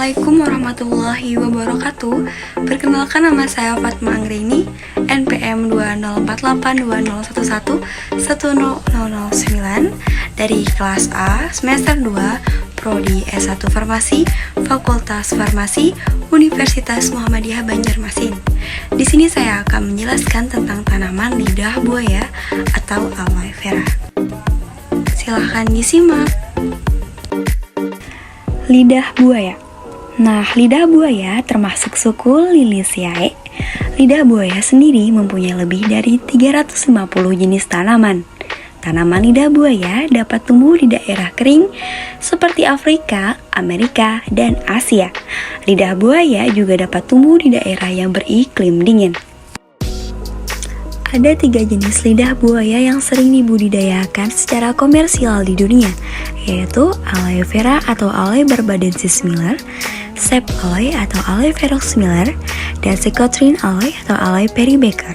Assalamualaikum warahmatullahi wabarakatuh. Perkenalkan, nama saya Fatma Anggreni, NPM 20482011100009 dari kelas A semester 2 Prodi S1 Farmasi, Fakultas Farmasi, Universitas Muhammadiyah Banjarmasin. Di sini saya akan menjelaskan tentang tanaman lidah buaya atau aloe vera. Silahkan disimak. Lidah buaya. Nah, lidah buaya termasuk suku Liliaceae. Lidah buaya sendiri mempunyai lebih dari 350 jenis tanaman. Tanaman lidah buaya dapat tumbuh di daerah kering seperti Afrika, Amerika, dan Asia. Lidah buaya juga dapat tumbuh di daerah yang beriklim dingin. Ada 3 jenis lidah buaya yang sering dibudidayakan secara komersial di dunia, yaitu aloe vera atau aloe barbadensis Miller, sap aloe atau aloe ferox Miller, dan cicotrine aloe atau aloe peribaker.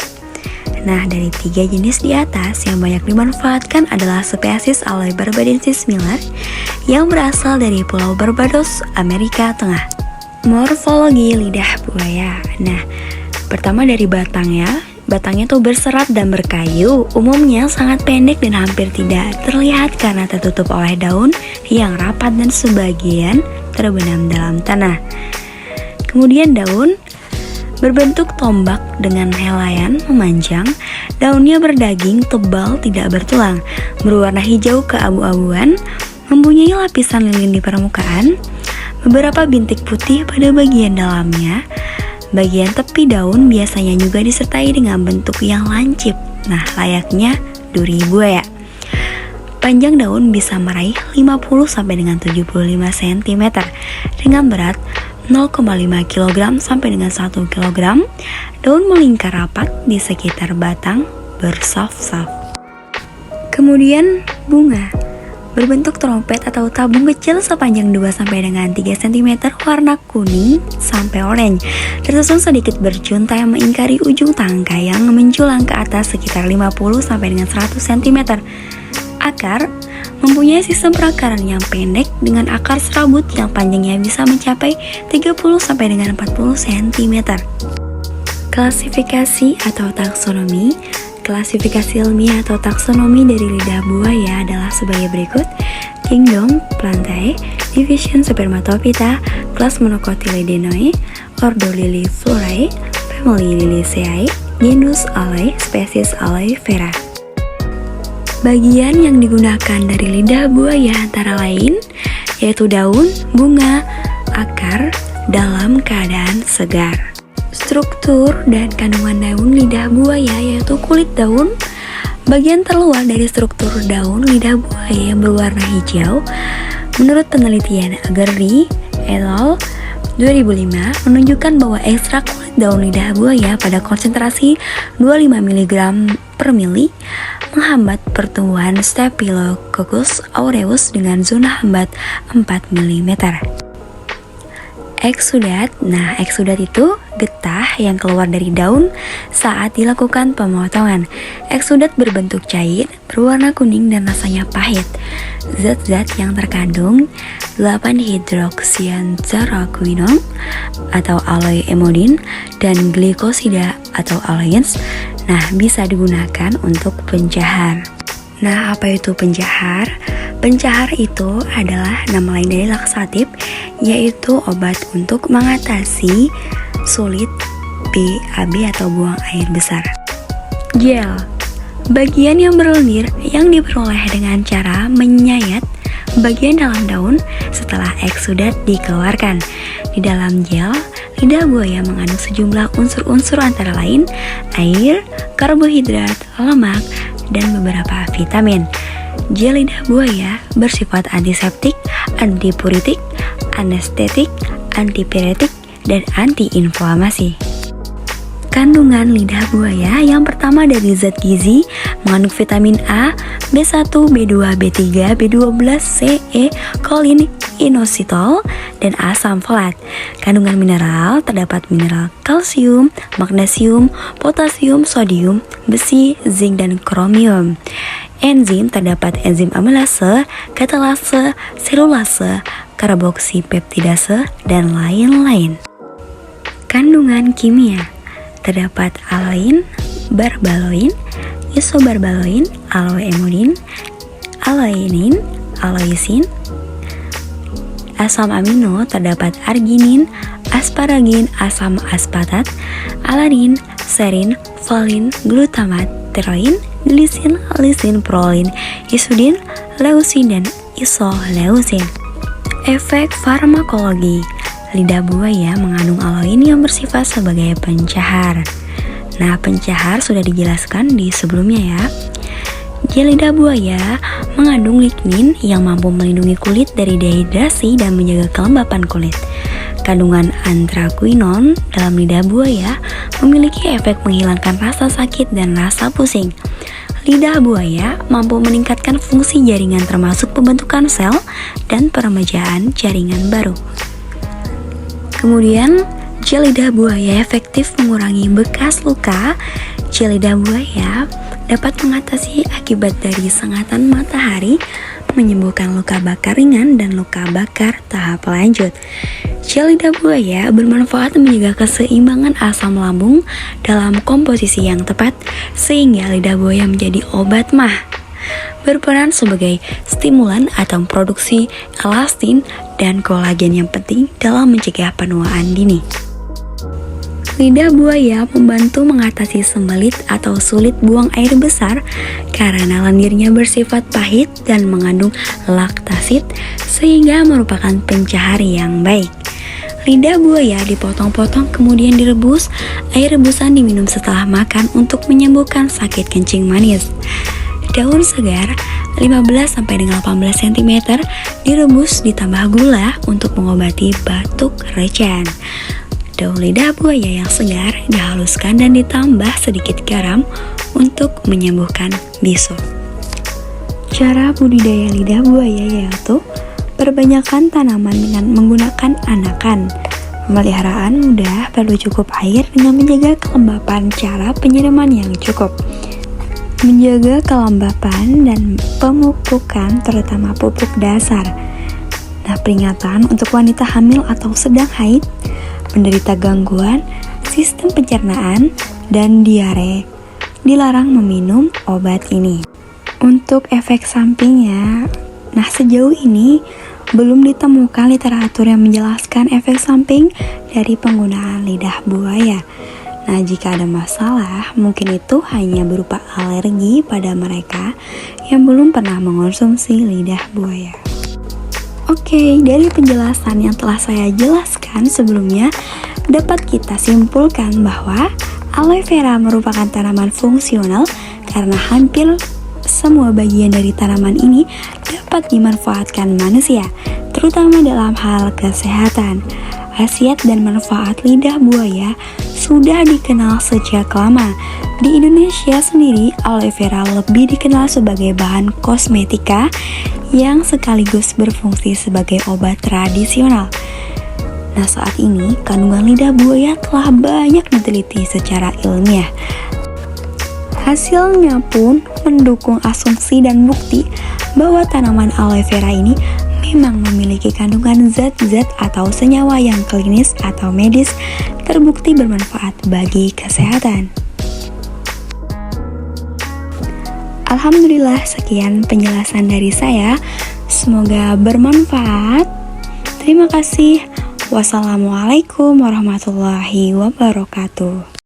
Nah, dari 3 jenis di atas yang banyak dimanfaatkan adalah spesies aloe barbadensis Miller yang berasal dari Pulau Barbados, Amerika Tengah. Morfologi lidah buaya. Nah, pertama dari batangnya. Batangnya tuh berserat dan berkayu, umumnya sangat pendek dan hampir tidak terlihat karena tertutup oleh daun yang rapat dan sebagian terbenam dalam tanah. Kemudian daun berbentuk tombak dengan helaian memanjang, daunnya berdaging tebal tidak bertulang, berwarna hijau keabu-abuan, mempunyai lapisan lilin di permukaan, beberapa bintik putih pada bagian dalamnya. Bagian tepi daun biasanya juga disertai dengan bentuk yang lancip, nah layaknya duri buaya. Panjang daun bisa meraih 50 sampai dengan 75 cm dengan berat 0,5 kg sampai dengan 1 kg. Daun melingkar rapat di sekitar batang bersaf-saf. Kemudian bunga berbentuk trompet atau tabung kecil sepanjang 2 sampai dengan 3 cm, warna kuning sampai oranye, tersusun sedikit berjuntai mengingkari ujung tangkai yang menjulang ke atas sekitar 50 sampai dengan 100 cm. Akar mempunyai sistem perakaran yang pendek dengan akar serabut yang panjangnya bisa mencapai 30 sampai dengan 40 cm. Klasifikasi atau taksonomi. Klasifikasi ilmiah atau taksonomi dari lidah buaya adalah sebagai berikut: Kingdom Plantae, Division Spermatophyta, Kelas Monocotyledonea, Ordo Liliflorae, Family Liliaceae, Genus Aloe, Spesies Aloe vera. Bagian yang digunakan dari lidah buaya antara lain yaitu daun, bunga, akar dalam keadaan segar. Struktur dan kandungan daun lidah buaya yaitu kulit daun. Bagian terluar dari struktur daun lidah buaya yang berwarna hijau. Menurut penelitian Agerdi et al. 2005 menunjukkan bahwa ekstrak kulit daun lidah buaya pada konsentrasi 25 mg per mili menghambat pertumbuhan Staphylococcus aureus dengan zona hambat 4 mm. Eksudat. Nah, eksudat itu getah yang keluar dari daun saat dilakukan pemotongan. Eksudat berbentuk cair, berwarna kuning dan rasanya pahit. Zat-zat yang terkandung 8-hydroxyanthraquinone atau aloe emodin dan glikosida atau aloens. Nah, bisa digunakan untuk pencahar. Nah, apa itu pencahar? Pencahar itu adalah nama lain dari laksatif, yaitu obat untuk mengatasi sulit BAB atau buang air besar. Gel, bagian yang berlendir yang diperoleh dengan cara menyayat bagian dalam daun setelah eksudat dikeluarkan. Di dalam gel, lidah buaya mengandung sejumlah unsur-unsur antara lain air, karbohidrat, lemak, dan beberapa vitamin. Gel lidah buaya bersifat antiseptik, antipuritik, anestetik, antipiretik, dan antiinflamasi. Kandungan lidah buaya yang pertama dari zat gizi mengandung vitamin A, B1, B2, B3, B12, C, E, kolin, inositol, dan asam folat. Kandungan mineral terdapat mineral kalsium, magnesium, potasium, sodium, besi, zinc, dan kromium. Enzim terdapat enzim amilase, katalase, selulase, karboksipeptidase, dan lain-lain. Kandungan kimia terdapat alein, barbaloin, isobarbaloin, aloeamidin, aleinin, aloisin. Asam amino terdapat arginin, asparagin, asam aspartat, aladin, serin, valin, glutamat, teroin, glisin, lisin, prolin, isudin, leusin, dan isoleusin. Efek farmakologi. Lidah buaya mengandung aloin yang bersifat sebagai pencahar. Nah, pencahar sudah dijelaskan di sebelumnya ya. Gel lidah buaya mengandung lignin yang mampu melindungi kulit dari dehidrasi dan menjaga kelembapan kulit. Kandungan anthraquinone dalam lidah buaya memiliki efek menghilangkan rasa sakit dan rasa pusing. Lidah buaya mampu meningkatkan fungsi jaringan termasuk pembentukan sel dan peremajaan jaringan baru. Kemudian, gel lidah buaya efektif mengurangi bekas luka. Gel lidah buaya dapat mengatasi akibat dari sengatan matahari, menyembuhkan luka bakar ringan dan luka bakar tahap lanjut. Gel lidah buaya bermanfaat menjaga keseimbangan asam lambung dalam komposisi yang tepat, sehingga lidah buaya menjadi obat mah. Berperan sebagai stimulan atau produksi elastin dan kolagen yang penting dalam mencegah penuaan dini. Lidah buaya membantu mengatasi sembelit atau sulit buang air besar karena lendirnya bersifat pahit dan mengandung laktasid sehingga merupakan pencahar yang baik. Lidah buaya dipotong-potong kemudian direbus. Air rebusan diminum setelah makan untuk menyembuhkan sakit kencing manis. Daun segar 15-18 cm direbus ditambah gula untuk mengobati batuk recan. Daun lidah buaya yang segar dihaluskan dan ditambah sedikit garam untuk menyembuhkan bisul. Cara budidaya lidah buaya yaitu perbanyakkan tanaman dengan menggunakan anakan. Pemeliharaan mudah, perlu cukup air dengan menjaga kelembapan. Cara penyiraman yang cukup. Menjaga kelembapan dan pemupukan terutama pupuk dasar. Nah, peringatan untuk wanita hamil atau sedang haid, penderita gangguan sistem pencernaan dan diare, dilarang meminum obat ini. Untuk efek sampingnya, nah sejauh ini belum ditemukan literatur yang menjelaskan efek samping dari penggunaan lidah buaya. Nah, jika ada masalah, mungkin itu hanya berupa alergi pada mereka yang belum pernah mengonsumsi lidah buaya. Oke, dari penjelasan yang telah saya jelaskan sebelumnya, dapat kita simpulkan bahwa aloe vera merupakan tanaman fungsional karena hampir semua bagian dari tanaman ini dapat dimanfaatkan manusia, terutama dalam hal kesehatan. Khasiat dan manfaat lidah buaya sudah dikenal sejak lama. Di Indonesia sendiri, aloe vera lebih dikenal sebagai bahan kosmetika yang sekaligus berfungsi sebagai obat tradisional. Nah, saat ini kandungan lidah buaya telah banyak diteliti secara ilmiah. Hasilnya pun mendukung asumsi dan bukti bahwa tanaman aloe vera ini memang memiliki kandungan zat-zat atau senyawa yang klinis atau medis terbukti bermanfaat bagi kesehatan. Alhamdulillah, sekian penjelasan dari saya. Semoga bermanfaat. Terima kasih. Wassalamualaikum warahmatullahi wabarakatuh.